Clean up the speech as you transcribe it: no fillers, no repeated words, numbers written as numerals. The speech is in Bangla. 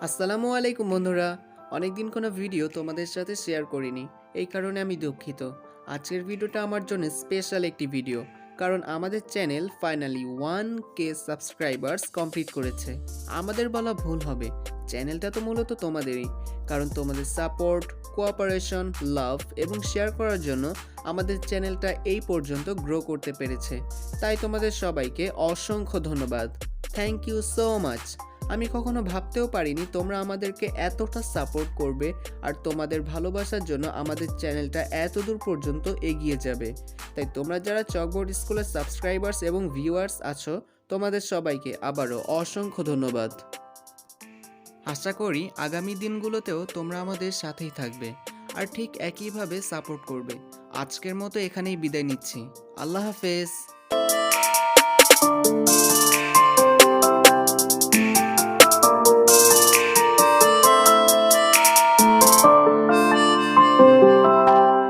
আসসালামু আলাইকুম বন্ধুরা। অনেকদিন কোনো ভিডিও তোমাদের সাথে শেয়ার করিনি, এই কারণে আমি দুঃখিত। আজকের ভিডিওটা আমার জন্য স্পেশাল একটি ভিডিও, কারণ আমাদের channel finally 1K subscribers complete করেছে। আমাদের বলা ভুল হবে, চ্যানেলটা তো মূলত তোমাদেরই, কারণ তোমাদের সাপোর্ট, কোঅপারেশন, লাভ এবং শেয়ার করার জন্য আমাদের চ্যানেলটা এই পর্যন্ত গ্রো করতে পেরেছে। তাই তোমাদের সবাইকে অসংখ্য ধন্যবাদ। Thank you so much. আমি কখনো ভাবতেও পারিনি তোমরা আমাদেরকে এতটা সাপোর্ট করবে, আর তোমাদের ভালোবাসার জন্য আমাদের চ্যানেলটা এত দূর পর্যন্ত এগিয়ে যাবে। তাই তোমরা যারা চকবোর্ড স্কুলের সাবস্ক্রাইবার্স এবং ভিউয়ার্স আছো, তোমাদের সবাইকে আবারও অসংখ্য ধন্যবাদ। আশা করি আগামী দিনগুলোতেও তোমরা আমাদের সাথেই থাকবে আর ঠিক একইভাবে সাপোর্ট করবে। আজকের মতো এখানেই বিদায় নিচ্ছি। আল্লাহ হাফেজ।